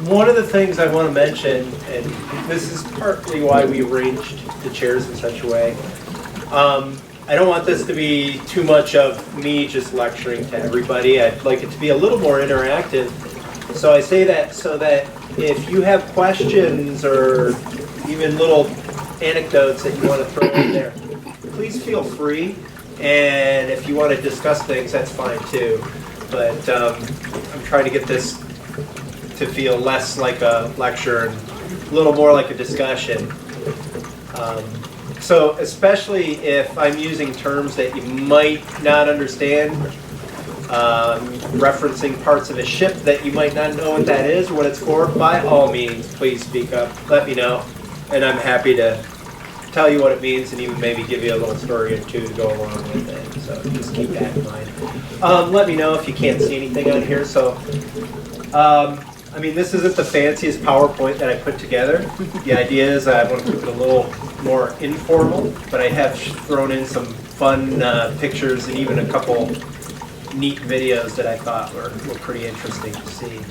one of the things I want to mention, and this is partly why we arranged the chairs in such a way, I don't want this to be too much of me just lecturing to everybody. I'd like it to be a little more interactive. So I say that so that if you have questions or even little anecdotes that you want to throw in there, please feel free. And if you want to discuss things, that's fine too. But I'm trying to get this to feel less like a lecture and a little more like a discussion. So especially if I'm using terms that you might not understand, referencing parts of a ship that you might not know what that is or what it's for, by all means, please speak up, let me know, and I'm happy to tell you what it means and even maybe give you a little story or two to go along with it. So just keep that in mind. Let me know if you can't see anything on here. So, I mean, this isn't the fanciest PowerPoint that I put together. The idea is I want to keep it a little more informal, but I have thrown in some fun pictures and even a couple neat videos that I thought were pretty interesting to see.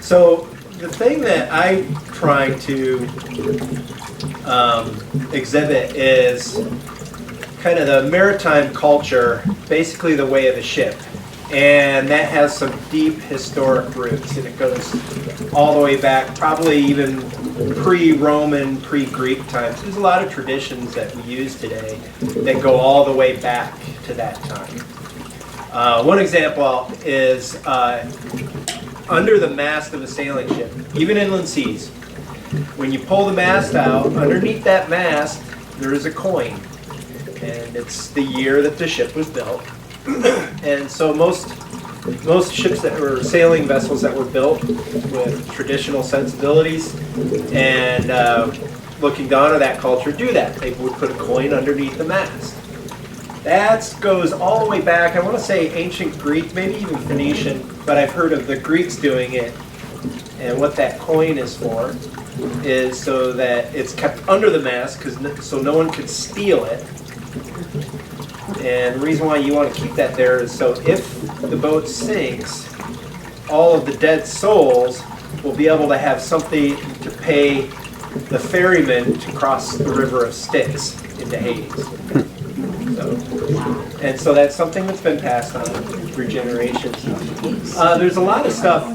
So the thing that I'm trying to exhibit is kind of the maritime culture, basically the way of the ship. And that has some deep historic roots, and it goes all the way back, probably even pre-Roman, pre-Greek times. There's a lot of traditions that we use today that go all the way back to that time. One example is under the mast of a sailing ship, even inland seas. When you pull the mast out, underneath that mast, there is a coin. And it's the year that the ship was built. And so most ships that were sailing vessels that were built with traditional sensibilities and looking down on that culture do that. They would put a coin underneath the mast. That goes all the way back, I want to say ancient Greek, maybe even Phoenician, but I've heard of the Greeks doing it. And what that coin is for is so that it's kept under the mast so no one could steal it. And the reason why you want to keep that there is so if the boat sinks, all of the dead souls will be able to have something to pay the ferryman to cross the river of Styx into Hades. So that's something that's been passed on through generations. There's a lot of stuff,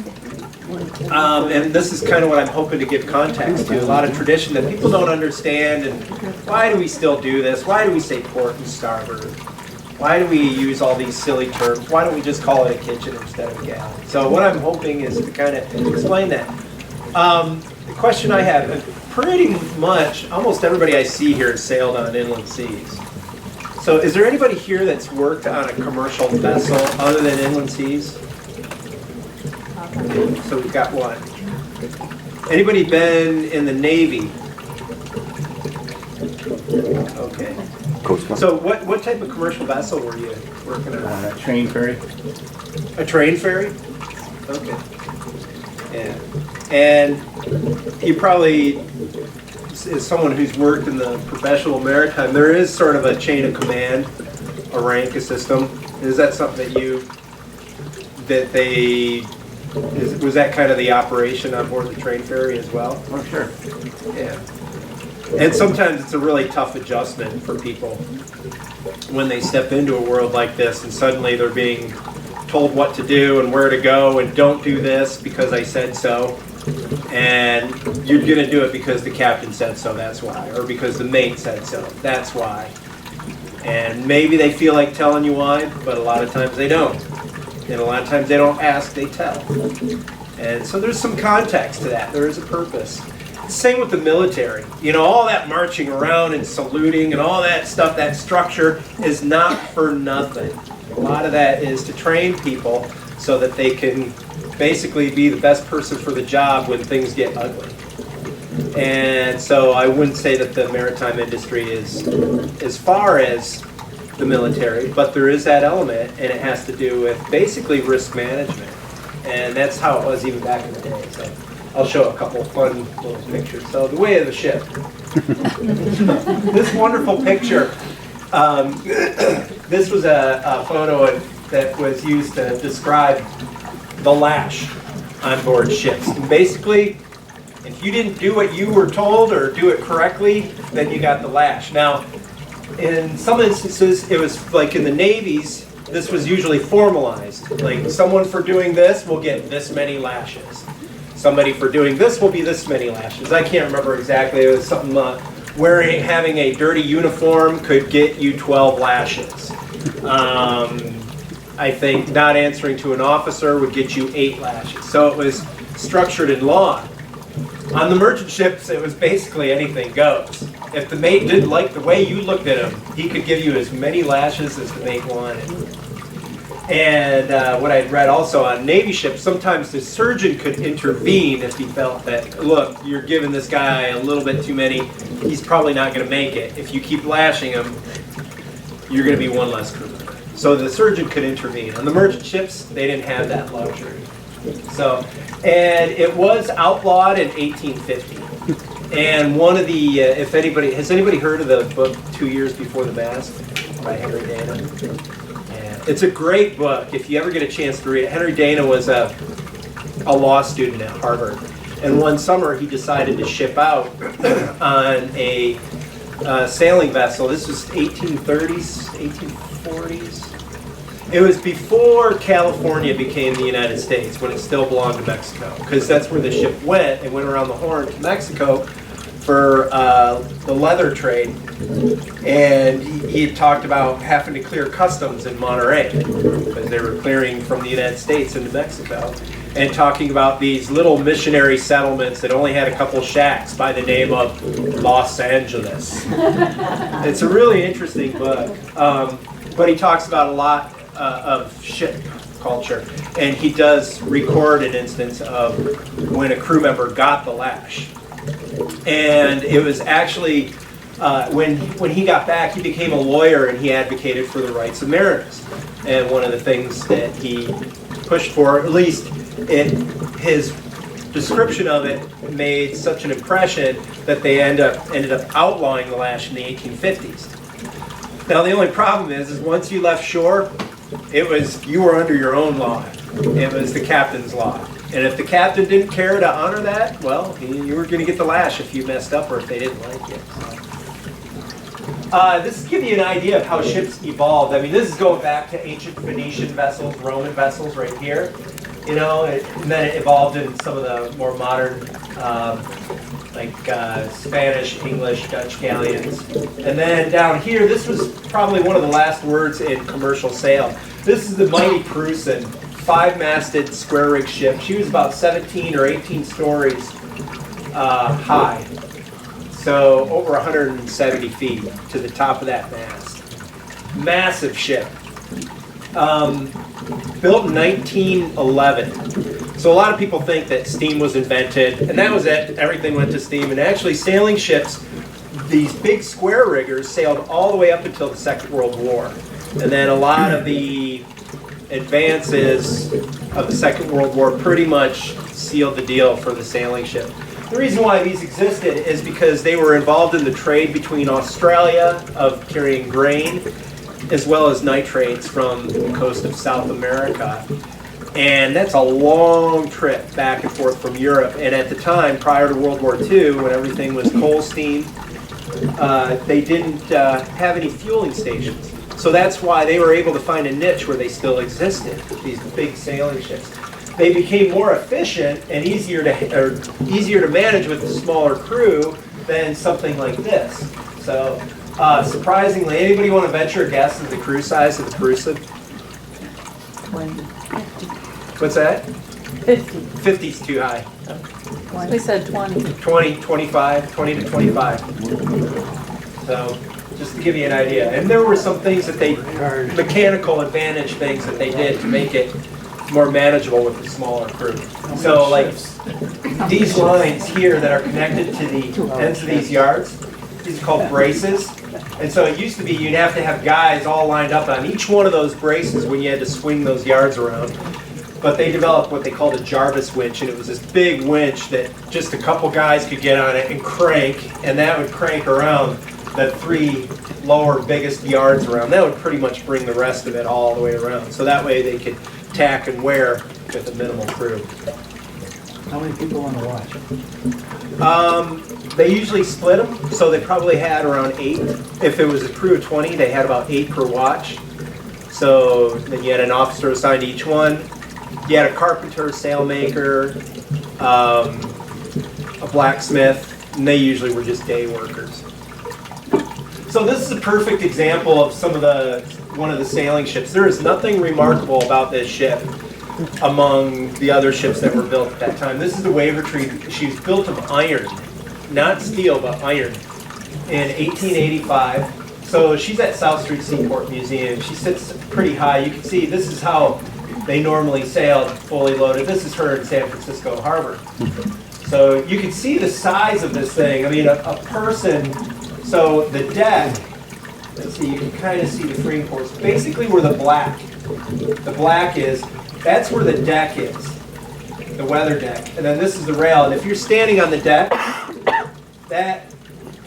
and this is kind of what I'm hoping to give context to, a lot of tradition that people don't understand, and why do we still do this? Why do we say port and starboard? Why do we use all these silly terms? Why don't we just call it a kitchen instead of a galley? So what I'm hoping is to kind of explain that. The question I have, pretty much almost everybody I see here has sailed on inland seas. So is there anybody here that's worked on a commercial vessel other than inland seas? So we've got one. Anybody been in the Navy? Okay. So what type of commercial vessel were you working on? A train ferry. A train ferry? Okay. Yeah. And you probably, as someone who's worked in the professional maritime, there is sort of a chain of command, a rank, a system. Is that something was that kind of the operation on board the train ferry as well? Oh, sure. Yeah. And sometimes it's a really tough adjustment for people when they step into a world like this and suddenly they're being told what to do and where to go and don't do this because I said so. And you're going to do it because the captain said so, that's why. Or because the mate said so, that's why. And maybe they feel like telling you why, but a lot of times they don't. And a lot of times they don't ask, they tell. And so there's some context to that. There is a purpose. Same with the military. You know, all that marching around and saluting and all that stuff, that structure is not for nothing. A lot of that is to train people so that they can basically be the best person for the job when things get ugly. And so I wouldn't say that the maritime industry is as far as the military, but there is that element, and it has to do with basically risk management. And that's how it was even back in the day. So I'll show a couple fun little pictures. So the way of the ship. This wonderful picture. This was a photo that was used to describe the lash. on board ships. And basically, if you didn't do what you were told or do it correctly, then you got the lash. Now, in some instances, it was like in the navies, this was usually formalized. Like someone for doing this will get this many lashes. Somebody for doing this will be this many lashes. I can't remember exactly. It was something having a dirty uniform could get you 12 lashes. I think not answering to an officer would get you 8 lashes. So it was structured in law. On the merchant ships, it was basically anything goes. If the mate didn't like the way you looked at him, he could give you as many lashes as the mate wanted. And what I'd read also on Navy ships, sometimes the surgeon could intervene if he felt that, look, you're giving this guy a little bit too many, he's probably not going to make it. If you keep lashing him, you're going to be one less crew member. So the surgeon could intervene. On the merchant ships, they didn't have that luxury. So, and it was outlawed in 1850. And one of the, has anybody heard of the book 2 Years Before the Mast by Henry Dana? Yeah. It's a great book if you ever get a chance to read it. Henry Dana was a law student at Harvard. And one summer he decided to ship out on a sailing vessel. This was 1830s, 1840s. It was before California became the United States, when it still belonged to Mexico, because that's where the ship went. It went around the Horn to Mexico for the leather trade, and he had talked about having to clear customs in Monterey, because they were clearing from the United States into Mexico, and talking about these little missionary settlements that only had a couple shacks by the name of Los Angeles. It's a really interesting book, but he talks about a lot of ship culture, and he does record an instance of when a crew member got the lash. And it was actually when he got back, he became a lawyer and he advocated for the rights of mariners. And one of the things that he pushed for, at least his description of it, made such an impression that they ended up outlawing the lash in the 1850s. Now the only problem is once you left shore, you were under your own law. It was the captain's law. And if the captain didn't care to honor that, well, you were going to get the lash if you messed up or if they didn't like it. This is giving you an idea of how ships evolved. I mean, this is going back to ancient Phoenician vessels, Roman vessels right here. You know, and then it evolved in some of the more modern, Spanish, English, Dutch galleons. And then down here, this was probably one of the last words in commercial sail. This is the mighty Crusoe, 5-masted square rig ship. She was about 17 or 18 stories high. So over 170 feet to the top of that mast. Massive ship. Built in 1911. So a lot of people think that steam was invented, and that was it. Everything went to steam. And actually, sailing ships, these big square riggers, sailed all the way up until the Second World War. And then a lot of the advances of the Second World War pretty much sealed the deal for the sailing ship. The reason why these existed is because they were involved in the trade between Australia of carrying grain, as well as nitrates from the coast of South America. And that's a long trip back and forth from Europe. And at the time, prior to World War II, when everything was coal steam, they didn't have any fueling stations. So that's why they were able to find a niche where they still existed, these big sailing ships. They became more efficient and easier to manage with a smaller crew than something like this. So surprisingly, anybody want to venture a guess at the crew size of the Crusoe? 20. What's that? 50. 50's too high. We said 20. 20, 25, 20 to 25. So just to give you an idea. And there were some things that mechanical advantage things that they did to make it more manageable with the smaller crew. So like these lines here that are connected to the ends of these yards, these are called braces. And so it used to be you'd have to have guys all lined up on each one of those braces when you had to swing those yards around. But they developed what they called a Jarvis winch, and it was this big winch that just a couple guys could get on it and crank, and that would crank around the 3 lower biggest yards around. That would pretty much bring the rest of it all the way around. So that way they could tack and wear with a minimal crew. How many people on the watch? They usually split them, so they probably had around 8. If it was a crew of 20, they had about 8 per watch. So then you had an officer assigned to each one. You had a carpenter, sailmaker, a blacksmith, and they usually were just day workers. So this is a perfect example of one of the sailing ships. There is nothing remarkable about this ship among the other ships that were built at that time. This is the Wavertree. She's built of iron, not steel, but iron, in 1885. So she's at South Street Seaport Museum. She sits pretty high. You can see this is how they normally sailed fully loaded. This is her in San Francisco Harbor. So you can see the size of this thing. I mean, a person, so the deck, let's see, you can kind of see the frame ports. Basically where the black is, that's where the deck is, the weather deck. And then this is the rail. And if you're standing on the deck, that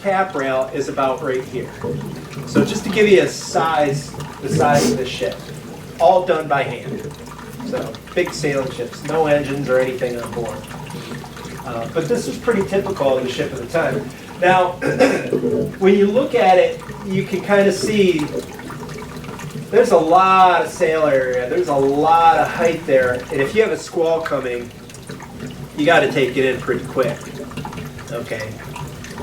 cap rail is about right here. So just to give you the size of the ship, all done by hand. So big sailing ships, no engines or anything on board. But this was pretty typical of the ship of the time. Now, when you look at it, you can kind of see there's a lot of sail area. There's a lot of height there. And if you have a squall coming, you got to take it in pretty quick. Okay.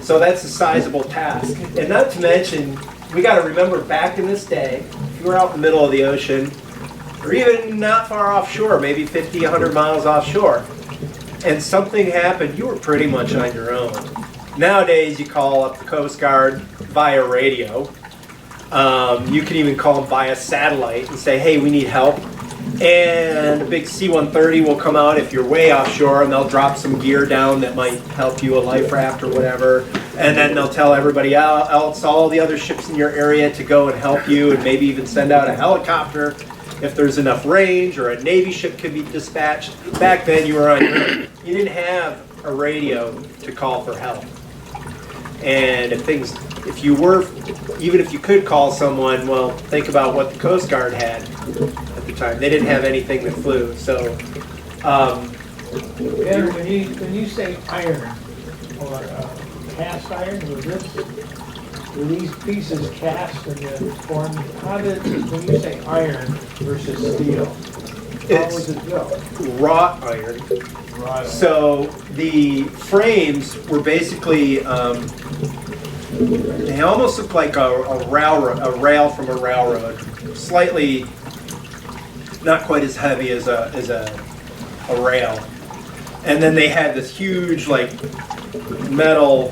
So that's a sizable task. And not to mention, we got to remember back in this day, if you were out in the middle of the ocean, or even not far offshore, maybe 50, 100 miles offshore, and something happened, you were pretty much on your own. Nowadays, you call up the Coast Guard via radio. You can even call them via satellite and say, hey, we need help. And a big C-130 will come out if you're way offshore, and they'll drop some gear down that might help you, a life raft or whatever. And then they'll tell everybody else, all the other ships in your area, to go and help you, and maybe even send out a helicopter if there's enough range, or a Navy ship could be dispatched. Back then, you were on your own. You didn't have a radio to call for help. And even if you could call someone, well, think about what the Coast Guard had at the time. They didn't have anything that flew. So, When you say iron or cast iron, were these pieces cast and then formed? When you say iron versus steel, how was it built? Wrought iron. So the frames were basically, they almost look like a rail from a railroad. Slightly, not quite as heavy as a rail. And then they had this huge metal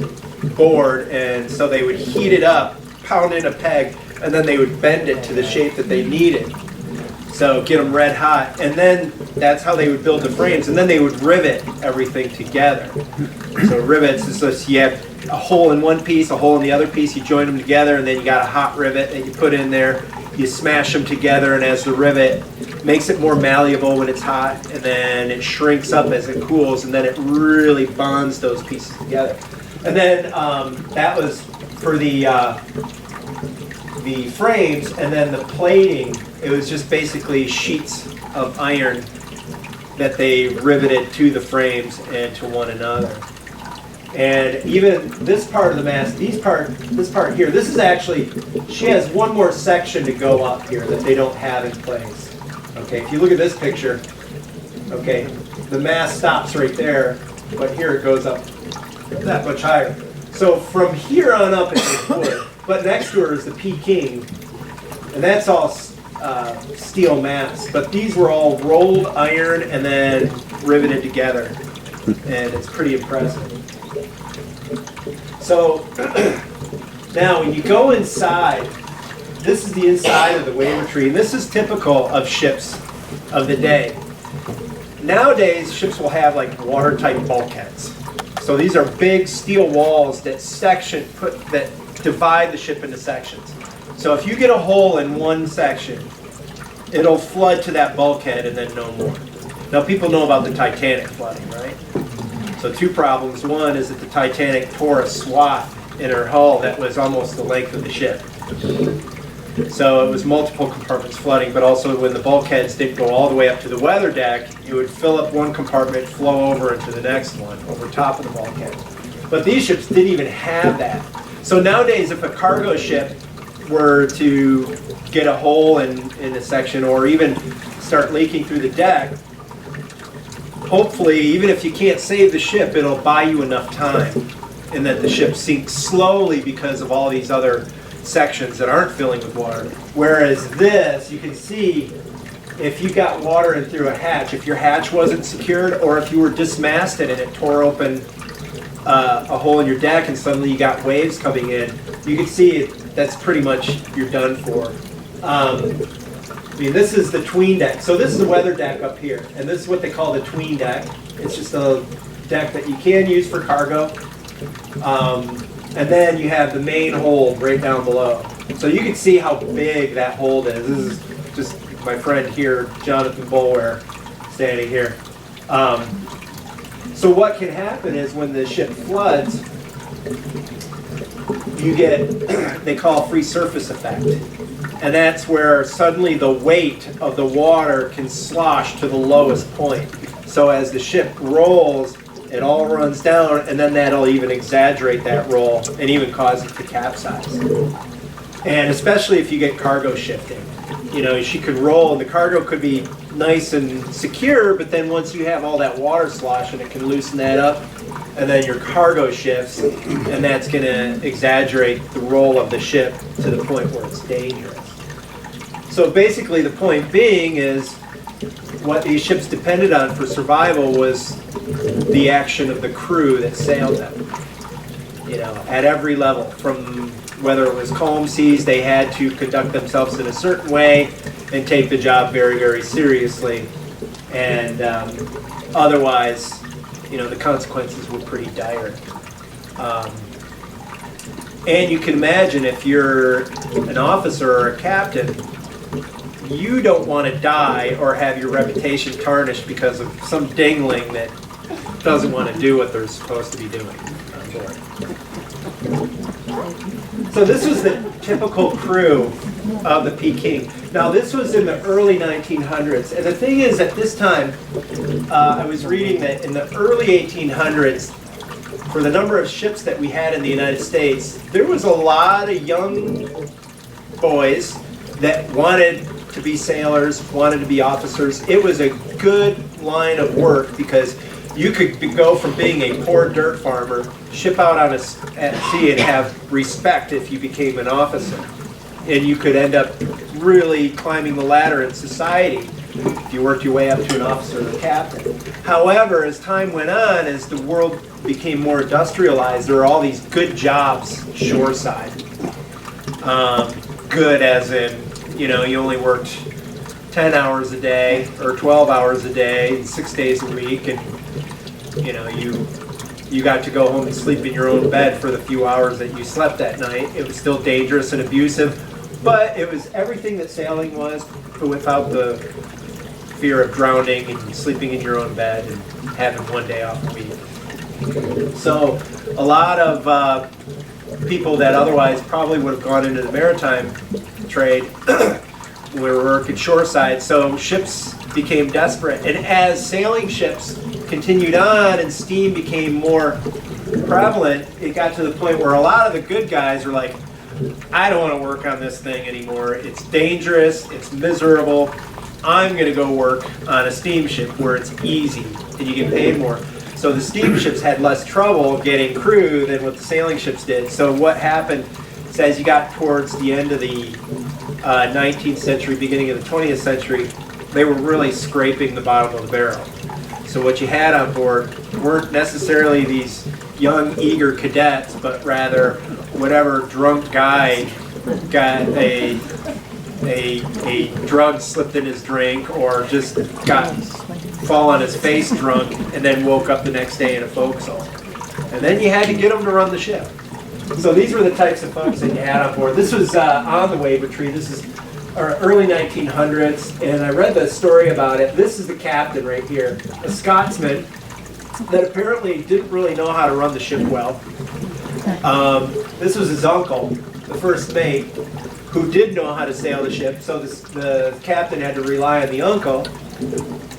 board, and so they would heat it up, pound in a peg, and then they would bend it to the shape that they needed. So get them red hot, and then that's how they would build the frames, and then they would rivet everything together. So rivets is just, you have a hole in one piece, a hole in the other piece, you join them together, and then you got a hot rivet that you put in there, you smash them together, and as the rivet makes it more malleable when it's hot, and then it shrinks up as it cools, and then it really bonds those pieces together. And then that was for the frames, and then the plating, it was just basically sheets of iron that they riveted to the frames and to one another. And even this part of the mast, this part here, this is actually, she has one more section to go up here that they don't have in place. Okay, if you look at this picture, okay, the mast stops right there, but here it goes up that much higher. So from here on up it's wood, but next to her is the Peking, and that's all steel masts. But these were all rolled iron and then riveted together, and it's pretty impressive. So now when you go inside, this is the inside of the Wavertree, and this is typical of ships of the day. Nowadays, ships will have watertight bulkheads. So these are big steel walls that divide the ship into sections. So if you get a hole in one section, it'll flood to that bulkhead and then no more. Now people know about the Titanic flooding, right? So two problems. One is that the Titanic tore a swath in her hull that was almost the length of the ship. So it was multiple compartments flooding, but also when the bulkheads didn't go all the way up to the weather deck, it would fill up one compartment, flow over into the next one, over top of the bulkhead. But these ships didn't even have that. So nowadays, if a cargo ship were to get a hole in a section or even start leaking through the deck, hopefully, even if you can't save the ship, it'll buy you enough time and that the ship sinks slowly because of all these other sections that aren't filling with water. Whereas this, you can see if you got water in through a hatch, if your hatch wasn't secured or if you were dismasted and it tore open a hole in your deck and suddenly you got waves coming in, you can see that's pretty much you're done for. I mean, this is the tween deck. So this is the weather deck up here, and this is what they call the tween deck. It's just a deck that you can use for cargo. And then you have the main hold right down below. So you can see how big that hold is. This is just my friend here, Jonathan Bulware, standing here. So what can happen is when the ship floods, you get, they call free surface effect. And that's where suddenly the weight of the water can slosh to the lowest point. So as the ship rolls, it all runs down, and then that'll even exaggerate that roll and even cause it to capsize. And especially if you get cargo shifting. You know, she could roll, and the cargo could be nice and secure, but then once you have all that water sloshing, it can loosen that up, and then your cargo shifts, and that's going to exaggerate the roll of the ship to the point where it's dangerous. So basically the point being is what these ships depended on for survival was the action of the crew that sailed them. You know, at every level, from whether it was calm seas, they had to conduct themselves in a certain way and take the job very, very seriously. And otherwise, you know, the consequences were pretty dire. And you can imagine if you're an officer or a captain, you don't want to die or have your reputation tarnished because of some dingling that doesn't want to do what they're supposed to be doing on board. So this was the typical crew of the Peking. Now this was in the early 1900s, and the thing is at this time, I was reading that in the early 1800s, for the number of ships that we had in the United States, there was a lot of young boys that wanted to be sailors, wanted to be officers. It was a good line of work because you could go from being a poor dirt farmer, ship out on at sea and have respect if you became an officer. And you could end up really climbing the ladder in society if you worked your way up to an officer or a captain. However, as time went on, as the world became more industrialized, there were all these good jobs shoreside. Good as in, you know, you only worked 10 hours a day or 12 hours a day, 6 days a week, and you know, you got to go home and sleep in your own bed for the few hours that you slept that night. It was still dangerous and abusive, but it was everything that sailing was, but without the fear of drowning and sleeping in your own bed and having one day off a week. So a lot of people that otherwise probably would have gone into the maritime trade were working shoreside, so ships became desperate. And as sailing ships continued on and steam became more prevalent, it got to the point where a lot of the good guys were like, I don't want to work on this thing anymore. It's dangerous, it's miserable. I'm going to go work on a steamship where it's easy and you get paid more. So the steamships had less trouble getting crew than what the sailing ships did. So what happened is as you got towards the end of the 19th century, beginning of the 20th century, they were really scraping the bottom of the barrel. So what you had on board weren't necessarily these young, eager cadets, but rather whatever drunk guy got a drug slipped in his drink or just got fall on his face drunk and then woke up the next day in a forecastle. And then you had to get them to run the ship. So these were the types of folks that you had on board. This was on the Waiver Tree. This is early 1900s, and I read the story about it. This is the captain right here, a Scotsman that apparently didn't really know how to run the ship well. This was his uncle, the first mate, who did know how to sail the ship. So the captain had to rely on the uncle.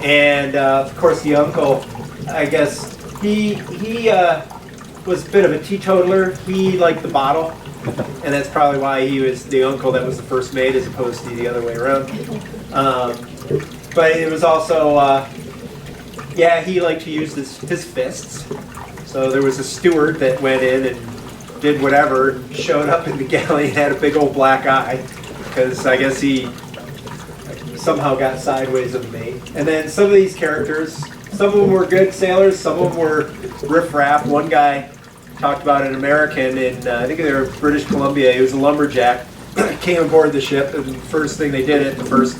And of course the uncle, I guess, he was a bit of a teetotaler. He liked the bottle. And that's probably why he was the uncle that was the first mate as opposed to the other way around. But it was also, yeah, he liked to use his fists. So there was a steward that went in and did whatever, showed up in the galley and had a big old black eye, because I guess he somehow got sideways of the mate. And then some of these characters, some of them were good sailors, some of them were riffraff. One guy talked about an American in, I think they were British Columbia, he was a lumberjack, came aboard the ship, and the first thing they did at the first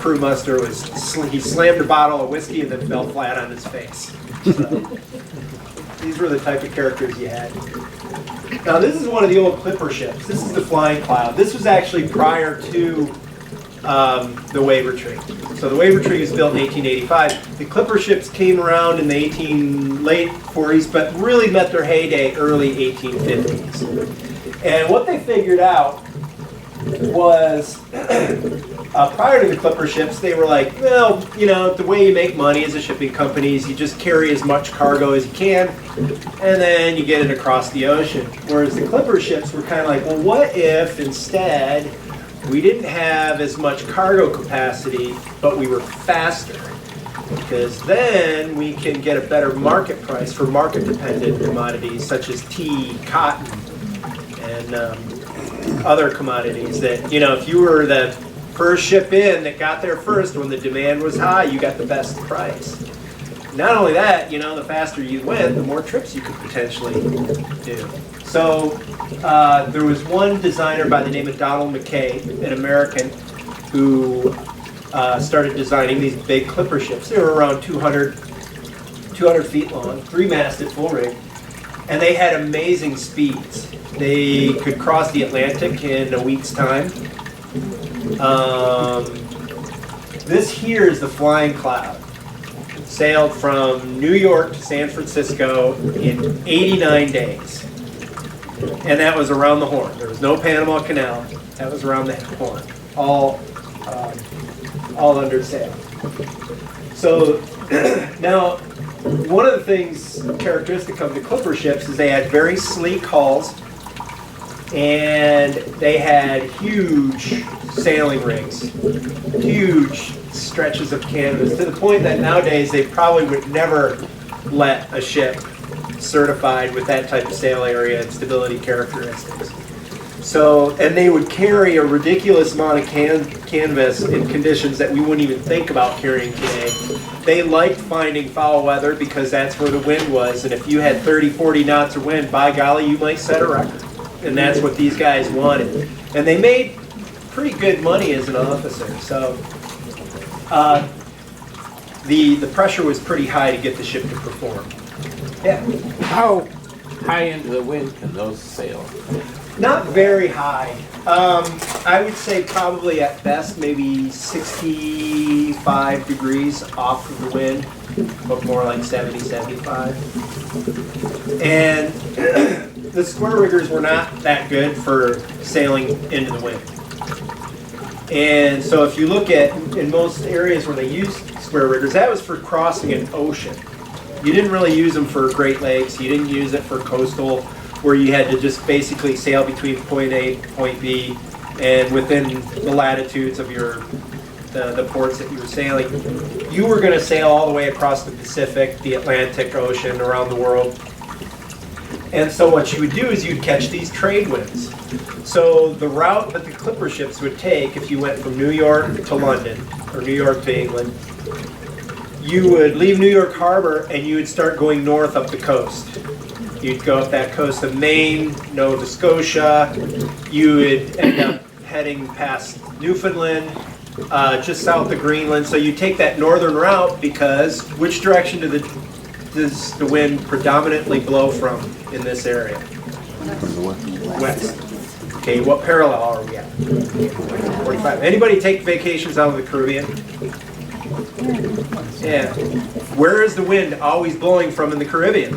crew muster was he slammed a bottle of whiskey and then fell flat on his face. So, these were the type of characters you had. Now this is one of the old clipper ships. This is the Flying Cloud. This was actually prior to the Waver Tree. So the Waver Tree was built in 1885. The clipper ships came around in the late 40s, but really met their heyday early 1850s. And what they figured out was, prior to the clipper ships, they were like, well, you know, the way you make money as a shipping company is you just carry as much cargo as you can, and then you get it across the ocean. Whereas the clipper ships were kind of like, well, what if instead we didn't have as much cargo capacity, but we were faster? Because then we can get a better market price for market-dependent commodities such as tea, cotton, and other commodities that, you know, if you were the first ship in that got there first when the demand was high, you got the best price. Not only that, you know, the faster you went, the more trips you could potentially do. So there was one designer by the name of Donald McKay, an American, who started designing these big clipper ships. They were around 200 feet long, 3-masted full rig, and they had amazing speeds. They could cross the Atlantic in a week's time. This here is the Flying Cloud. It sailed from New York to San Francisco in 89 days. And that was around the Horn. There was no Panama Canal. That was around the Horn. All under sail. So now, one of the things characteristic of the clipper ships is they had very sleek hulls, and they had huge sailing rigs, huge stretches of canvas, to the point that nowadays they probably would never let a ship certified with that type of sail area and stability characteristics. So, and they would carry a ridiculous amount of canvas in conditions that we wouldn't even think about carrying today. They liked finding foul weather because that's where the wind was, and if you had 30, 40 knots of wind, by golly, you might set a record. And that's what these guys wanted. And they made pretty good money as an officer. So the pressure was pretty high to get the ship to perform. Yeah. How high into the wind can those sail? Not very high. I would say probably at best maybe 65 degrees off of the wind, but more like 70, 75. And the square riggers were not that good for sailing into the wind. And so if you look at, in most areas where they used square riggers, that was for crossing an ocean. You didn't really use them for Great Lakes. You didn't use it for coastal, where you had to just basically sail between point A and point B, and within the latitudes of the ports that you were sailing. You were going to sail all the way across the Pacific, the Atlantic Ocean, around the world. And so what you would do is you'd catch these trade winds. So the route that the clipper ships would take, if you went from New York to London, or New York to England, you would leave New York Harbor and you would start going north up the coast. You'd go up that coast of Maine, Nova Scotia. You would end up heading past Newfoundland, just south of Greenland. So you take that northern route because which direction does the wind predominantly blow from in this area? West. Okay, what parallel are we at? 45. Anybody take vacations out of the Caribbean? Yeah. Where is the wind always blowing from in the Caribbean?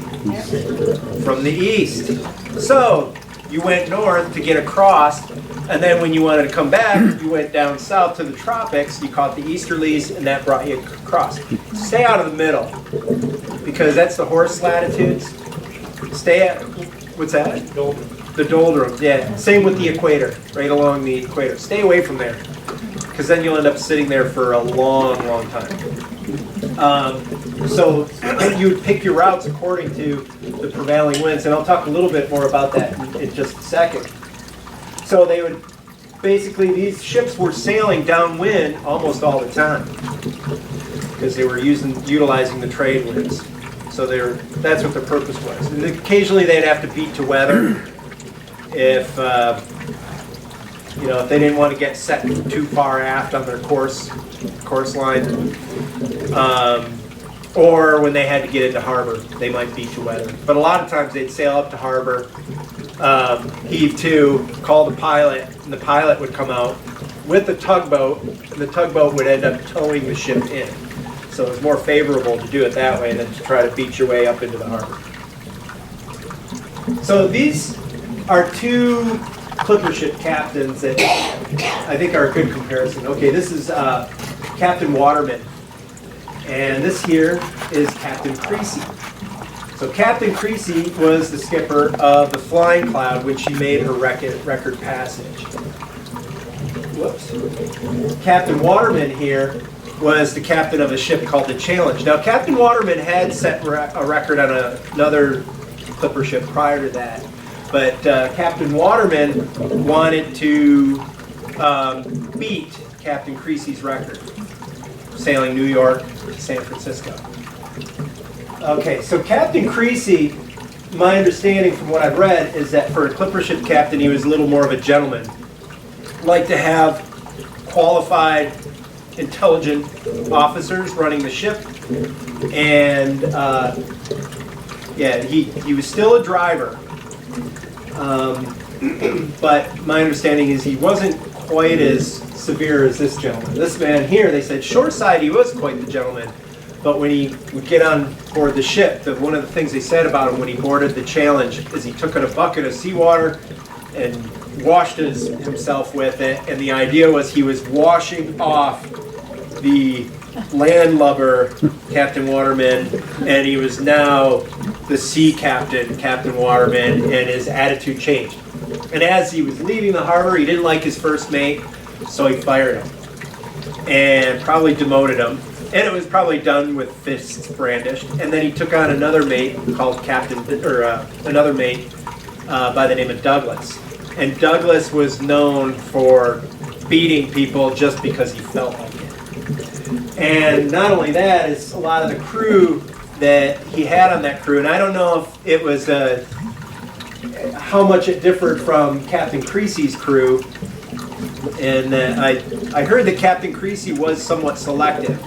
From the east. So you went north to get across, And then when you wanted to come back, you went down south to the tropics, you caught the easterlies, and that brought you across. Stay out of the middle, because that's the horse latitudes. Stay at, what's that? The doldrums, yeah. Same with the equator, right along the equator. Stay away from there, because then you'll end up sitting there for a long, long time. So you would pick your routes according to the prevailing winds, and I'll talk a little bit more about that in just a second. So they would, basically these ships were sailing downwind almost all the time, because they were utilizing the trade winds. So that's what their purpose was. And occasionally they'd have to beat to weather if if they didn't want to get set too far aft on their course line, or when they had to get into harbor, they might beat to weather. But a lot of times they'd sail up to harbor, heave to, call the pilot, and the pilot would come out with the tugboat, and the tugboat would end up towing the ship in. So it was more favorable to do it that way than to try to beat your way up into the harbor. So these are two clipper ship captains that I think are a good comparison. Okay, this is Captain Waterman, and this here is Captain Creasy. So Captain Creasy was the skipper of the Flying Cloud when she made her record passage. Whoops. Captain Waterman here was the captain of a ship called the Challenge. Now, Captain Waterman had set a record on another clipper ship prior to that, but Captain Waterman wanted to beat Captain Creasy's record, sailing New York to San Francisco. Okay, so Captain Creasy, my understanding from what I've read, is that for a clipper ship captain, he was a little more of a gentleman. Liked to have qualified, intelligent officers running the ship, and he was still a driver, but my understanding is he wasn't quite as severe as this gentleman. This man here, they said shoreside he was quite the gentleman, but when he would get on board the ship, one of the things they said about him when he boarded the Challenge is he took in a bucket of seawater and washed himself with it, and the idea was he was washing off the landlubber, Captain Waterman, and he was now the sea captain, Captain Waterman, and his attitude changed. And as he was leaving the harbor, he didn't like his first mate, so he fired him and probably demoted him. And it was probably done with fists brandished. And then he took on another mate called another mate by the name of Douglas. And Douglas was known for beating people just because he felt like it. And not only that, is a lot of the crew that he had on that crew, and I don't know if it was how much it differed from Captain Creasy's crew. And I heard that Captain Creasy was somewhat selective,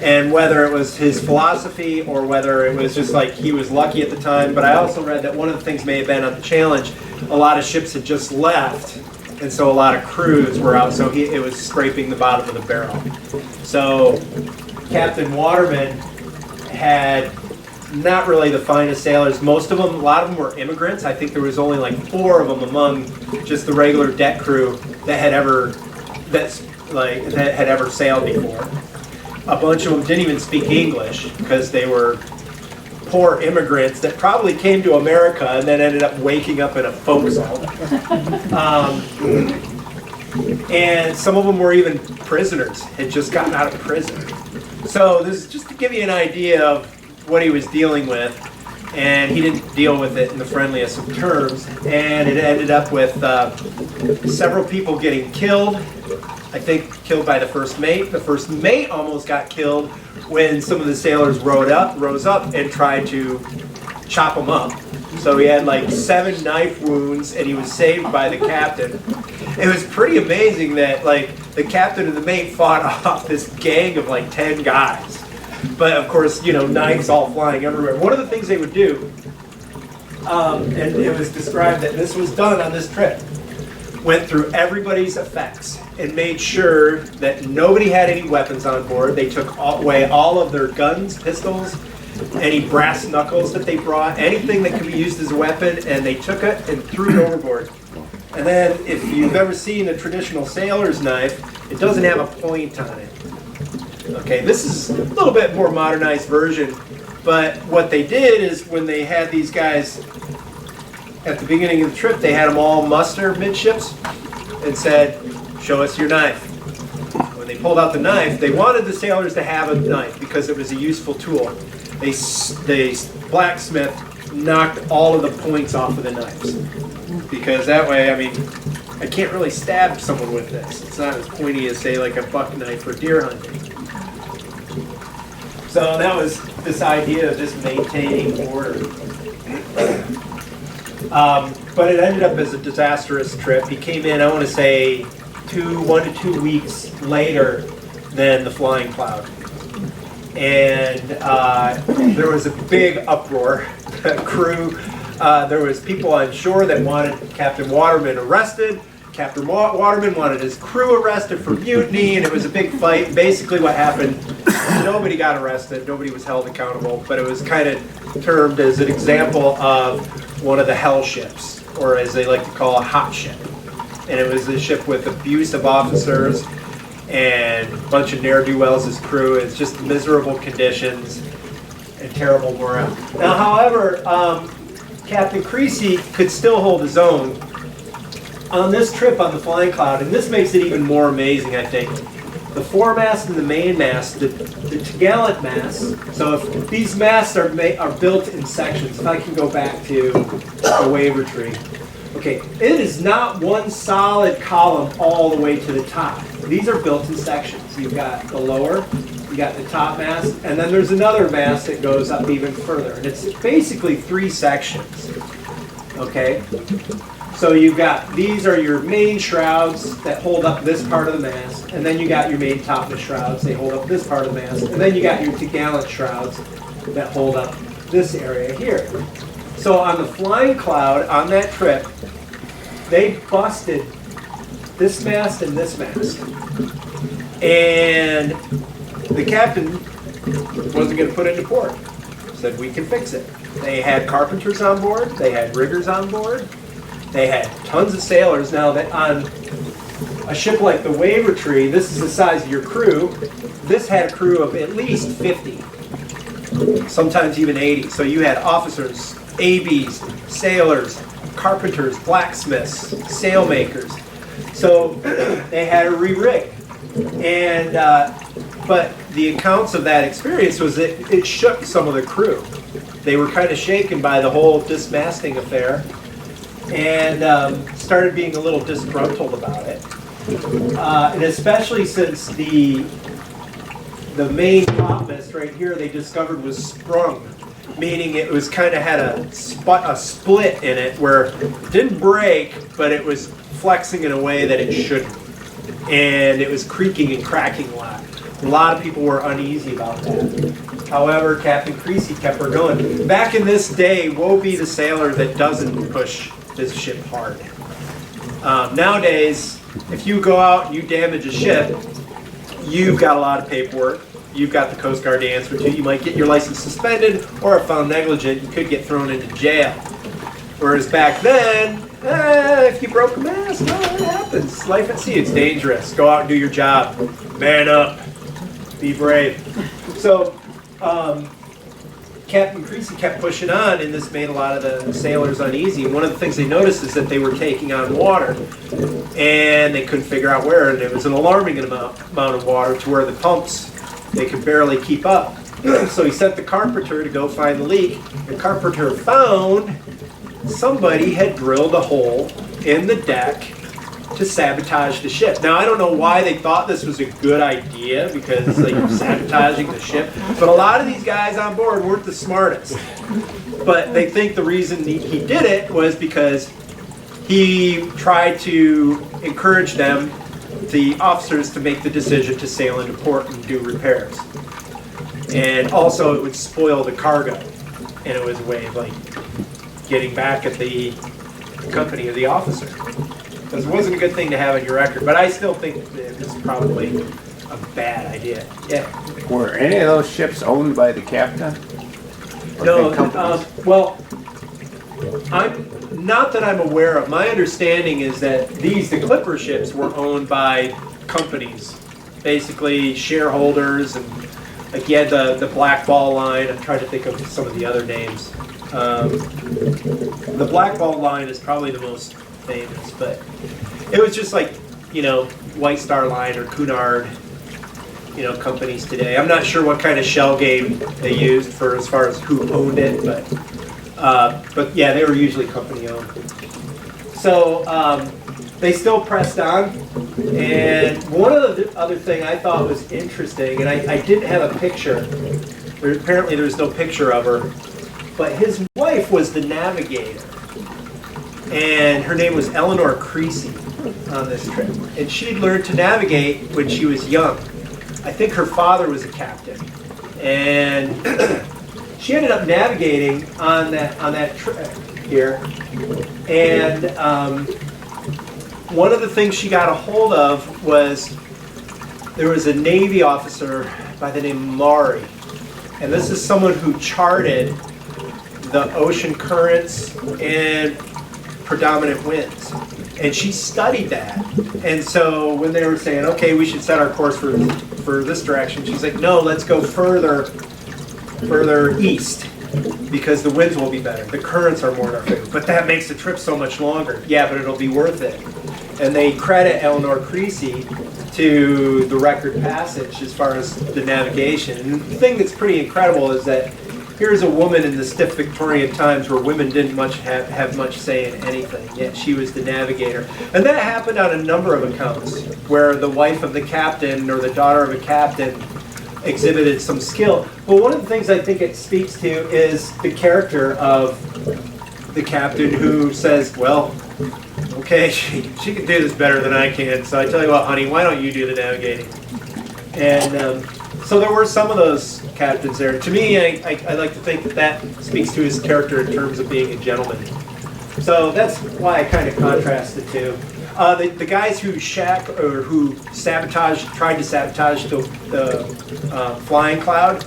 and whether it was his philosophy or whether it was just like he was lucky at the time. But I also read that one of the things may have been on the Challenge, a lot of ships had just left, and so a lot of crews were out, so it was scraping the bottom of the barrel. So Captain Waterman had not really the finest sailors. Most of them, a lot of them were immigrants. I think there was only like 4 of them among just the regular deck crew that had ever sailed before. A bunch of them didn't even speak English because they were poor immigrants that probably came to America and then ended up waking up in a forecastle. And some of them were even prisoners, had just gotten out of prison. So this is just to give you an idea of what he was dealing with, and he didn't deal with it in the friendliest of terms, and it ended up with several people getting killed. I think killed by the first mate. The first mate almost got killed when some of the sailors rose up and tried to chop him up. So he had like 7 knife wounds, and he was saved by the captain. It was pretty amazing that like the captain and the mate fought off this gang of like 10 guys. But of course, knives all flying everywhere. One of the things they would do, and it was described that this was done on this trip, went through everybody's effects and made sure that nobody had any weapons on board. They took away all of their guns, pistols, any brass knuckles that they brought, anything that could be used as a weapon, and they took it and threw it overboard. And then if you've ever seen a traditional sailor's knife, it doesn't have a point on it. Okay, this is a little bit more modernized version, but what they did is when they had these guys at the beginning of the trip, they had them all muster midships and said, show us your knife. When they pulled out the knife, they wanted the sailors to have a knife because it was a useful tool. They blacksmith knocked all of the points off of the knives. Because that way, I mean, I can't really stab someone with this. It's not as pointy as, say, like a buck knife for deer hunting. So that was this idea of just maintaining order. But it ended up as a disastrous trip. He came in, I want to say, 1 to 2 weeks later than the Flying Cloud. And there was a big uproar. Crew, there was people on shore that wanted Captain Waterman arrested. Captain Waterman wanted his crew arrested for mutiny, and it was a big fight. Basically what happened, nobody got arrested, nobody was held accountable, but it was kind of termed as an example of one of the hell ships, or as they like to call a hot ship. And it was a ship with abusive officers and a bunch of ne'er-do-wells as crew. It's just miserable conditions and terrible morale. Now, however, Captain Creasy could still hold his own on this trip on the Flying Cloud, and this makes it even more amazing, I think. The foremast and the mainmast, the topgallant mast. So if these masts are built in sections, if I can go back to the waiver tree. Okay, it is not one solid column all the way to the top. These are built in sections. You've got the lower, you got the top mast, and then there's another mast that goes up even further. And it's basically 3 sections. Okay? So you've got, these are your main shrouds that hold up this part of the mast, and then you got your main topmast shrouds, they hold up this part of the mast, and then you got your topgallant shrouds that hold up this area here. So on the Flying Cloud, on that trip, they busted this mast and this mast. And the captain wasn't going to put it into port. Said, we can fix it. They had carpenters on board, they had riggers on board, they had tons of sailors. Now that on a ship like the Waiver Tree, this is the size of your crew. This had a crew of at least 50, sometimes even 80. So you had officers, ABs, sailors, carpenters, blacksmiths, sailmakers. So they had to re-rig. And but the accounts of that experience was that it shook some of the crew. They were kind of shaken by the whole dismasting affair, and started being a little disgruntled about it. And especially since the main topmast right here they discovered was sprung, meaning it was kind of had a split in it where it didn't break, but it was flexing in a way that it shouldn't. And it was creaking and cracking a lot. A lot of people were uneasy about that. However, Captain Creasy kept her going. Back in this day, woe be the sailor that doesn't push this ship hard. Nowadays, if you go out and you damage a ship, you've got a lot of paperwork. You've got the Coast Guard to answer to. You might get your license suspended, or if found negligent, you could get thrown into jail. Whereas back then, if you broke a mast, well, it happens. Life at sea, it's dangerous. Go out and do your job. Man up. Be brave. So, Captain Creasy kept pushing on, and this made a lot of the sailors uneasy. One of the things they noticed is that they were taking on water, and they couldn't figure out where, and it was an alarming amount of water to where the pumps, they could barely keep up. So he sent the carpenter to go find the leak. The carpenter found somebody had drilled a hole in the deck to sabotage the ship. Now, I don't know why they thought this was a good idea, because it's like sabotaging the ship, but a lot of these guys on board weren't the smartest. But they think the reason he did it was because he tried to encourage them, the officers, to make the decision to sail into port and do repairs. And also it would spoil the cargo, and it was a way of like getting back at the company of the officer. Because it wasn't a good thing to have on your record, but I still think that this is probably a bad idea. Yeah. Were any of those ships owned by the captain? Or No, big companies? well, Not that I'm aware of. My understanding is that the Clipper ships were owned by companies, basically shareholders, and like you had the Black Ball line. I'm trying to think of some of the other names. The Black Ball line is probably the most famous, but it was just like, White Star Line or Cunard, companies today. I'm not sure what kind of shell game they used for as far as who owned it, but yeah, they were usually company owned. So they still pressed on, and one of the other thing I thought was interesting, and I didn't have a picture. Apparently there was no picture of her, but his wife was the navigator, and her name was Eleanor Creasy on this trip, and she'd learned to navigate when she was young. I think her father was a captain, and she ended up navigating on that trip here. And one of the things she got a hold of was there was a Navy officer by the name of Maury, and this is someone who charted the ocean currents and predominant winds. And she studied that. And so when they were saying, okay, we should set our course for this direction, she's like, no, let's go further east, because the winds will be better. The currents are more in our favor. But that makes the trip so much longer. Yeah, but it'll be worth it. And they credit Eleanor Creasy to the record passage as far as the navigation. And the thing that's pretty incredible is that here's a woman in the stiff Victorian times where women didn't have much say in anything, yet she was the navigator. And that happened on a number of accounts, where the wife of the captain or the daughter of a captain exhibited some skill. But one of the things I think it speaks to is the character of the captain, who says, well, okay, she can do this better than I can, so I tell you what, honey, why don't you do the navigating? And so there were some of those captains there. To me, I like to think that speaks to his character in terms of being a gentleman. So that's why I kind of contrast the two. The guys who tried to sabotage the flying cloud,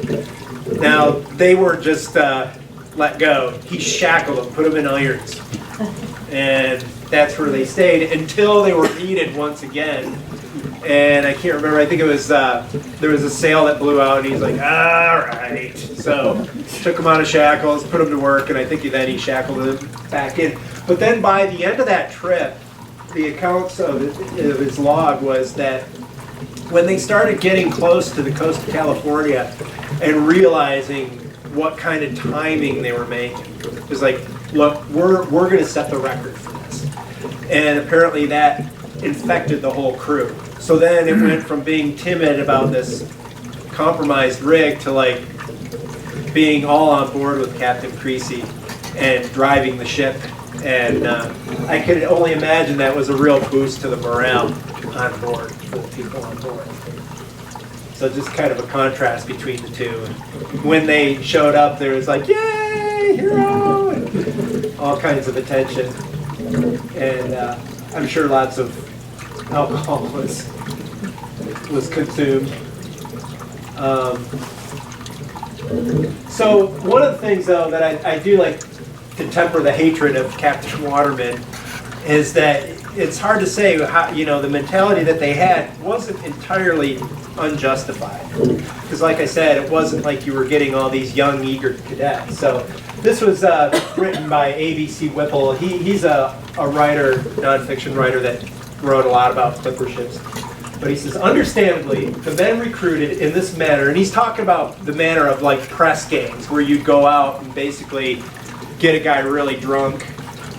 now they were just let go. He shackled them, put them in irons, and that's where they stayed until they were needed once again. And I can't remember, I think it was, there was a sail that blew out, and he's like, all right. So took him out of shackles, put him to work, and I think then he shackled him back in. But then by the end of that trip, the accounts of his log was that when they started getting close to the coast of California and realizing what kind of timing they were making, it was like, look, we're going to set the record for this. And apparently that infected the whole crew. So then it went from being timid about this compromised rig to like being all on board with Captain Creasy and driving the ship. And I could only imagine that was a real boost to the morale on board, for the people on board. So just kind of a contrast between the two. And when they showed up, there was like, yay, hero, and all kinds of attention. And I'm sure lots of alcohol was consumed. So one of the things, though, that I do like to temper the hatred of Captain Waterman is that it's hard to say how, the mentality that they had wasn't entirely unjustified. Because like I said, it wasn't like you were getting all these young, eager cadets. So this was written by A.B.C. Whipple. He's a writer, nonfiction writer that wrote a lot about clipper ships. But he says, understandably, the men recruited in this manner, and he's talking about the manner of like press gangs, where you go out and basically get a guy really drunk,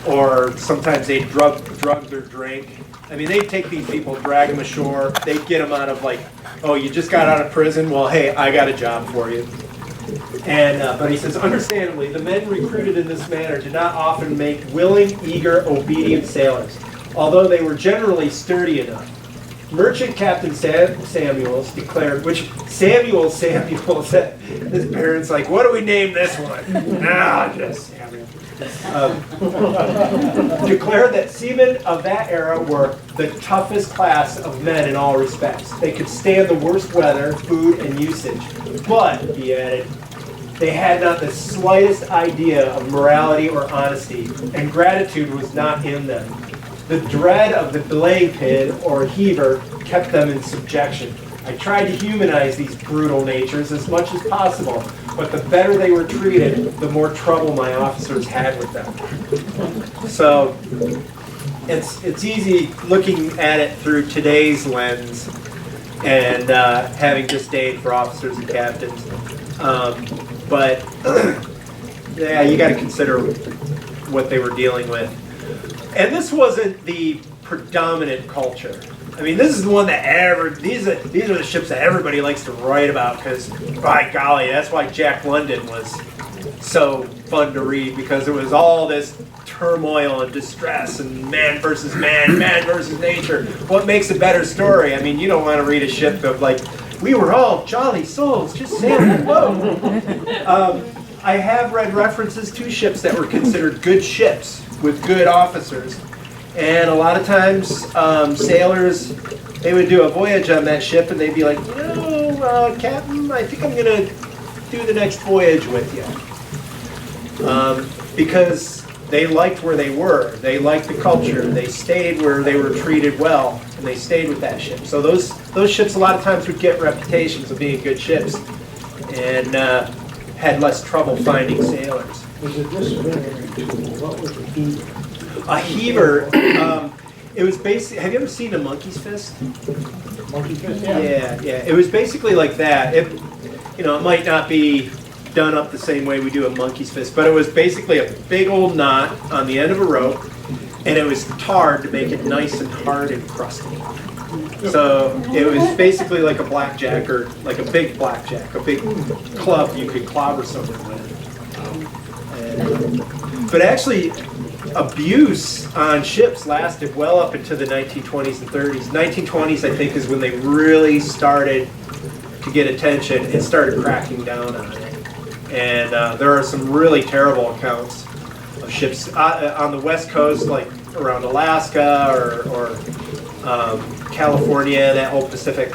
or sometimes they drug their drink. I mean, they'd take these people, drag them ashore, they'd get them out of like, oh, you just got out of prison? Well, hey, I got a job for you. And but he says, understandably, the men recruited in this manner did not often make willing, eager, obedient sailors, although they were generally sturdy enough. Merchant Captain Samuels declared, which Samuel said, his parents like, what do we name this one? Just Samuel. Declared that seamen of that era were the toughest class of men in all respects. They could stand the worst weather, food, and usage. But, he added, They had not the slightest idea of morality or honesty, and gratitude was not in them. The dread of the belaying pin or heaver kept them in subjection. I tried to humanize these brutal natures as much as possible, but the better they were treated, the more trouble my officers had with them. So it's easy looking at it through today's lens and having disdain for officers and captains. But yeah, you got to consider what they were dealing with. And this wasn't the predominant culture. I mean, this is the one that these are the ships that everybody likes to write about because, by golly, that's why Jack London was so fun to read, because it was all this turmoil and distress and man versus man, man versus nature. What makes a better story? I mean, you don't want to read a ship of like, we were all jolly souls, just sailing afloat. I have read references to ships that were considered good ships with good officers. And a lot of times, sailors, they would do a voyage on that ship and they'd be like, Captain, I think I'm going to do the next voyage with you. Because they liked where they were. They liked the culture. They stayed where they were treated well, and they stayed with that ship. So those ships a lot of times would get reputations of being good ships and had less trouble finding sailors. Was it disciplinary tool? What was a heaver? A heaver, it was basically, have you ever seen a monkey's fist? Monkey fist, yeah. Yeah. It was basically like that. It might not be done up the same way we do a monkey's fist, but it was basically a big old knot on the end of a rope, and it was tarred to make it nice and hard and crusty. So it was basically like a blackjack, or like a big blackjack, a big club you could clobber someone with. But actually, abuse on ships lasted well up into the 1920s and 30s. 1920s, I think, is when they really started to get attention and started cracking down on it. And there are some really terrible accounts of ships on the West Coast, like around Alaska or California, that whole Pacific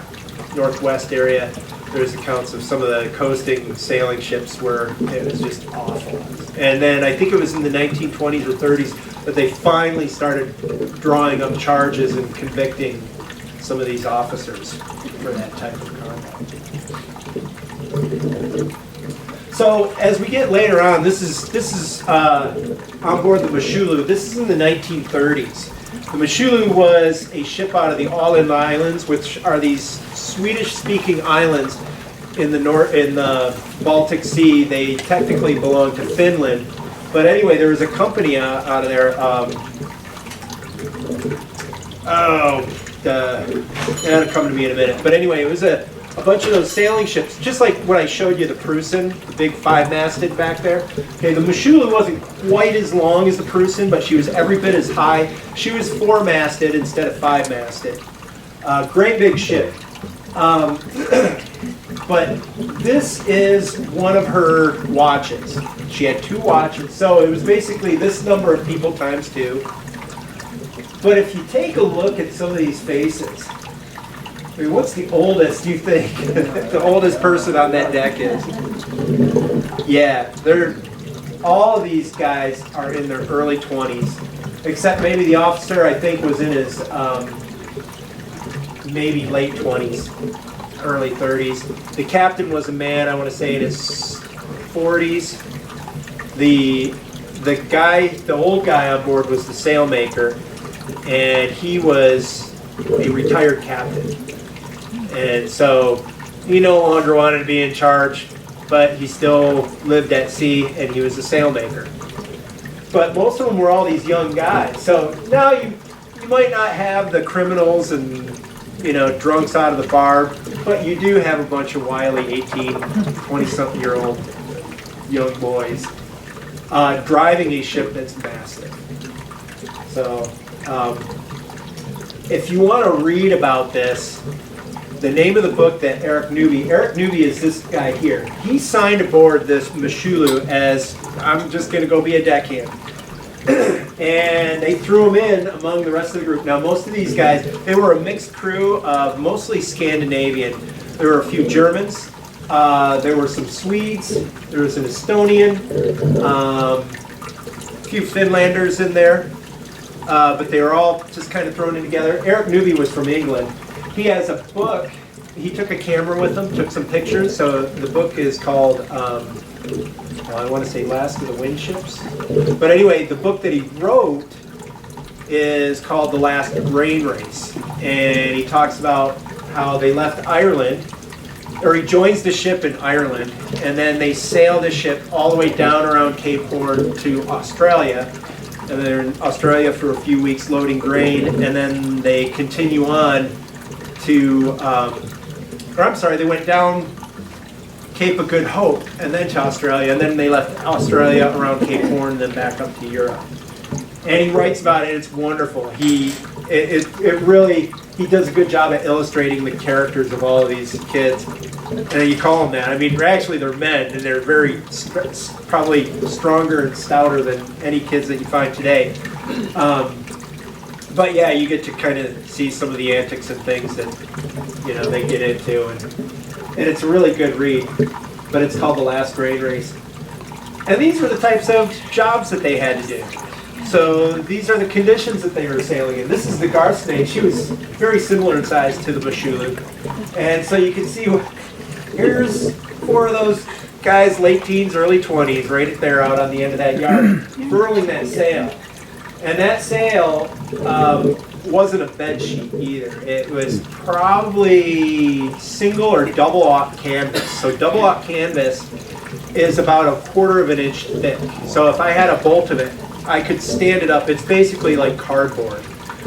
Northwest area. There's accounts of some of the coasting sailing ships where it was just awful. And then I think it was in the 1920s or 30s that they finally started drawing up charges and convicting some of these officers for that type of conduct. So as we get later on, this is on board the Mashulu. This is in the 1930s. The Mashulu was a ship out of the Åland Islands, which are these Swedish-speaking islands in the Baltic Sea. They technically belong to Finland, but anyway, there was a company out of there. That'll come to me in a minute. But anyway, it was a bunch of those sailing ships, just like when I showed you the Prusen, the big 5-masted back there. Okay, the Mashulu wasn't quite as long as the Prusen, but she was every bit as high. She was 4-masted instead of 5-masted. Great big ship. But this is one of her watches. She had 2 watches, so it was basically this number of people times 2. But if you take a look at some of these faces, I mean, what's the oldest you think the oldest person on that deck is? Yeah, all of these guys are in their early 20s, except maybe the officer, I think, was in his maybe late 20s, early 30s. The captain was a man, I want to say, in his 40s. The old guy on board was the sailmaker, and he was a retired captain. And so he no longer wanted to be in charge, but he still lived at sea, and he was a sailmaker. But most of them were all these young guys. So now you might not have the criminals and drunks out of the bar, but you do have a bunch of wily 18, 20-something-year-old young boys driving a ship that's massive. So if you want to read about this, the name of the book that Eric Newby is this guy here. He signed aboard this Mashulu as, I'm just going to go be a deckhand. And they threw him in among the rest of the group. Now, most of these guys, they were a mixed crew of mostly Scandinavian. There were a few Germans, There were some Swedes, there was an Estonian, a few Finlanders in there, but they were all just kind of thrown in together. Eric Newby was from England. He has a book. He took a camera with him, took some pictures. So the book is called, I want to say Last of the Wind Ships. But anyway, the book that he wrote is called The Last Grain Race. And he talks about how they left Ireland, or he joins the ship in Ireland, and then they sail the ship all the way down around Cape Horn to Australia. And they're in Australia for a few weeks loading grain, and then they continue on to, they went down Cape of Good Hope and then to Australia, and then they left Australia around Cape Horn and then back up to Europe. And he writes about it. It's wonderful. He does a good job at illustrating the characters of all of these kids. And you call them that. I mean, they're men, and they're probably stronger and stouter than any kids that you find today. But yeah, you get to kind of see some of the antics and things that they get into, and it's a really good read. But it's called The Last Grain Race. And these were the types of jobs that they had to do. So these are the conditions that they were sailing in. This is the Garsnake. She was very similar in size to the Mashulu. And so you can see, here's 4 of those guys, late teens, early 20s, right there out on the end of that yard, furling that sail. And that sail wasn't a bed sheet either. It was probably single or double aught canvas. So double aught canvas is about 1/4 of an inch thick. So if I had a bolt of it, I could stand it up. It's basically like cardboard,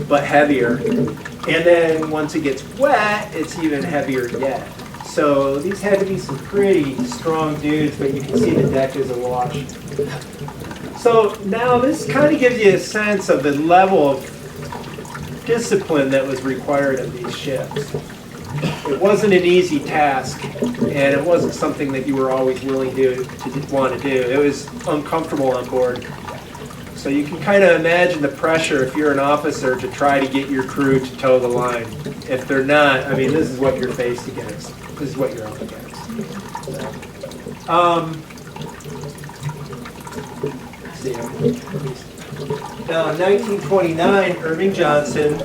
but heavier. And then once it gets wet, it's even heavier yet. So these had to be some pretty strong dudes, but you can see the deck is awash. So now this kind of gives you a sense of the level of discipline that was required of these ships. It wasn't an easy task, and it wasn't something that you were always willing to want to do. It was uncomfortable on board. So you can kind of imagine the pressure if you're an officer to try to get your crew to toe the line. If they're not, I mean, this is what you're faced against. This is what you're up against. Let's see. Now, in 1929, Irving Johnson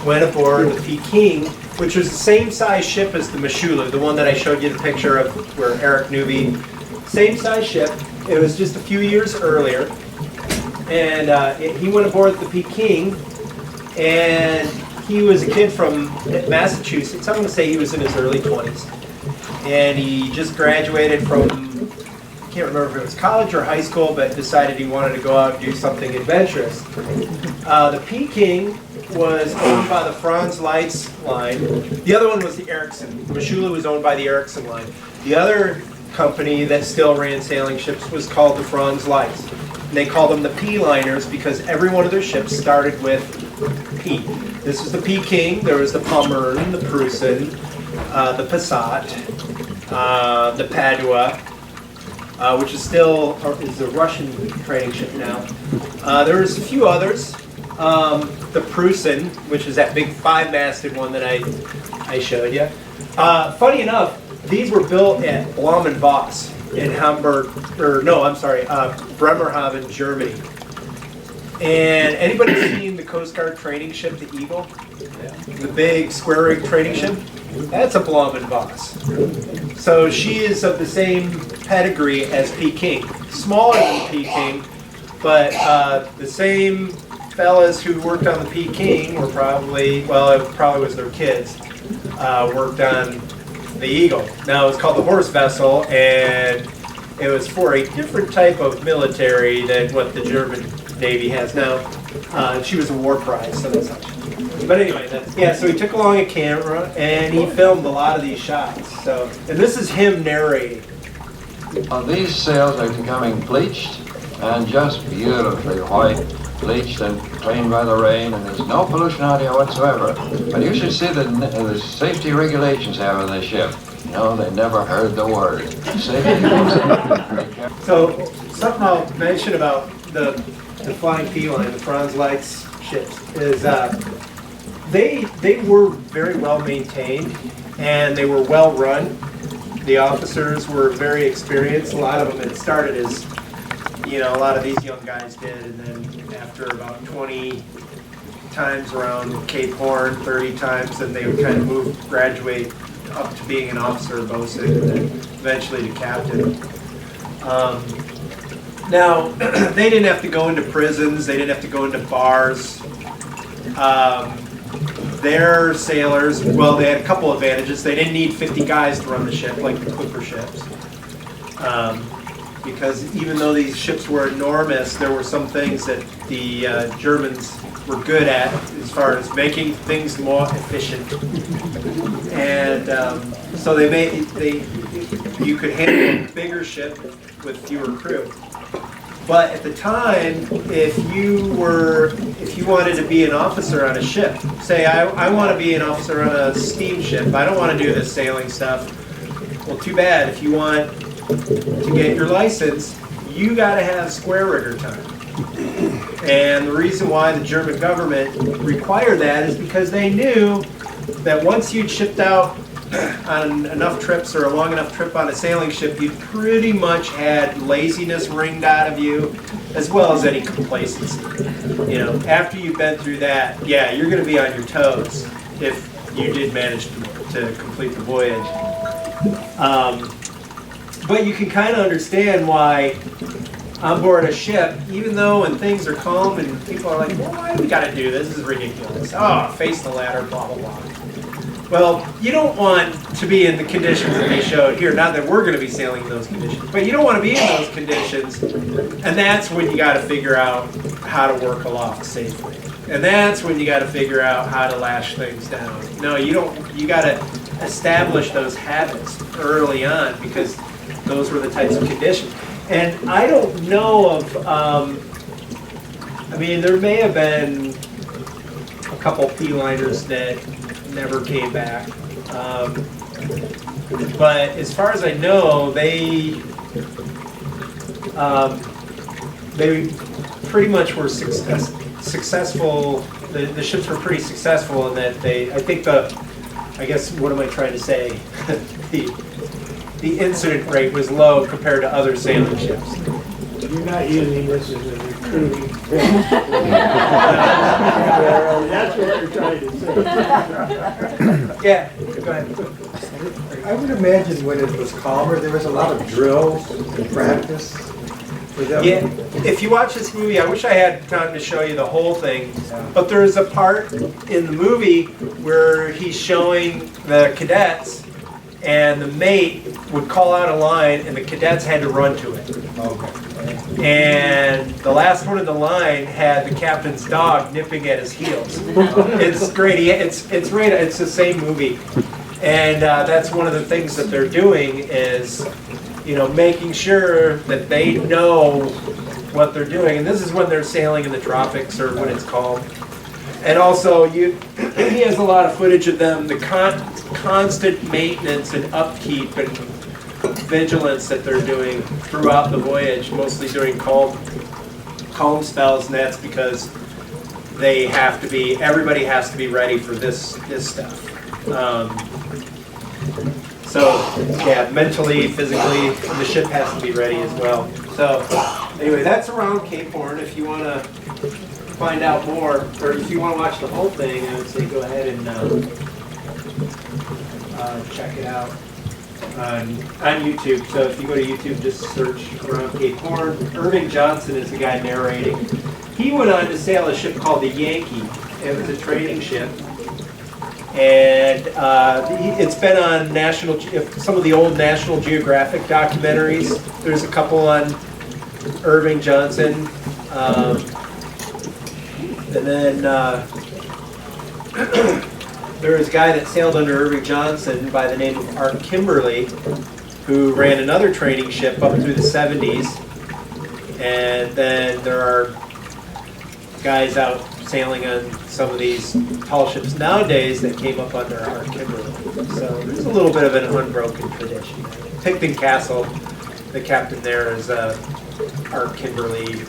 went aboard the Peking, which was the same size ship as the Mashulu, the one that I showed you the picture of where Eric Newby, same size ship. It was just a few years earlier. And he went aboard the Peking, and he was a kid from Massachusetts. I'm going to say he was in his early 20s. And he just graduated from, I can't remember if it was college or high school, but decided he wanted to go out and do something adventurous. The Peking was owned by the Franz Leitz line. The other one was the Ericsson. The Mashulu was owned by the Ericsson line. The other company that still ran sailing ships was called the Franz Leitz. And they called them the P-liners because every one of their ships started with P. This was the Peking. There was the Pommern, the Prussian, the Passat, the Padua, which is still is a Russian trading ship now. There's a few others. The Prussian, which is that big 5-masted one that I showed you. Funny enough, these were built at Blom and Voss in Hamburg, Bremerhaven, Germany. And anybody seen the Coast Guard training ship, the Eagle? Yeah. The big square rig training ship? That's a Blom and Voss. So she is of the same pedigree as Peking. Smaller than Peking, but the same fellas who worked on the Peking were probably, well, it probably was their kids, worked on the Eagle. Now it was called the Horse Vessel, and it was for a different type of military than what the German Navy has now. She was a war prize, so that's how she. But anyway, so he took along a camera and he filmed a lot of these shots. So, and this is him narrating. These sails are becoming bleached and just beautifully white, bleached and cleaned by the rain, and there's no pollution out here whatsoever. But you should see the safety regulations have on this ship. You know, they never heard the word. So, something I'll mention about the Flying P-line, the Franz Leitz ships, is they were very well maintained and they were well run. The officers were very experienced. A lot of them had started as, a lot of these young guys did, and then after about 20 times around Cape Horn, 30 times, then they would kind of graduate up to being an officer of bosun, and then eventually to captain. Now, they didn't have to go into prisons, they didn't have to go into bars. Their sailors, well, they had a couple advantages. They didn't need 50 guys to run the ship like the clipper ships. Because even though these ships were enormous, there were some things that the Germans were good at as far as making things more efficient. And so you could handle a bigger ship with fewer crew. But at the time, if you wanted to be an officer on a ship, say I want to be an officer on a steamship, I don't want to do this sailing stuff. Well, too bad. If you want to get your license, you got to have square rigger time. And the reason why the German government required that is because they knew that once you'd shipped out on enough trips or a long enough trip on a sailing ship, you pretty much had laziness wringed out of you, as well as any complacency. After you've been through that, yeah, you're going to be on your toes if you did manage to complete the voyage. But you can kind of understand why on board a ship, even though when things are calm and people are like, well, why do we got to do this? This is ridiculous. Oh, face the ladder, blah, blah, blah. Well, you don't want to be in the conditions that they showed here. Not that we're going to be sailing in those conditions, but you don't want to be in those conditions. And that's when you got to figure out how to work aloft safely. And that's when you got to figure out how to lash things down. No, you don't. You got to establish those habits early on because those were the types of conditions. And I don't know of. There may have been a couple P-liners that never came back. But as far as I know, they pretty much were successful. The ships were pretty successful in that what am I trying to say? The incident rate was low compared to other sailing ships. You're not using this as a recruiting tool. That's what you're trying to say. Yeah, go ahead. I would imagine when it was calmer, there was a lot of drills and practice for them. Yeah, if you watch this movie, I wish I had time to show you the whole thing, but there is a part in the movie where he's showing the cadets, and the mate would call out a line, and the cadets had to run to it. Okay. And the last one in the line had the captain's dog nipping at his heels. It's great. It's the same movie, and that's one of the things that they're doing is, making sure that they know what they're doing. And this is when they're sailing in the tropics or when it's calm. And also, he has a lot of footage of them, the constant maintenance and upkeep and vigilance that they're doing throughout the voyage, mostly during calm spells, and that's because everybody has to be ready for this stuff. Mentally, physically, the ship has to be ready as well. So, anyway, that's around Cape Horn. If you want to find out more, or if you want to watch the whole thing, I would say go ahead and check it out on YouTube. So if you go to YouTube, just search around Cape Horn. Irving Johnson is the guy narrating. He went on to sail a ship called the Yankee. It was a trading ship. And it's been on some of the old National Geographic documentaries. There's a couple on Irving Johnson. And then there was a guy that sailed under Irving Johnson by the name of Art Kimberly, who ran another training ship up through the 70s. And then there are guys out sailing on some of these tall ships nowadays that came up under Art Kimberly. So there's a little bit of an unbroken tradition. Picton Castle, the captain there is Art Kimberly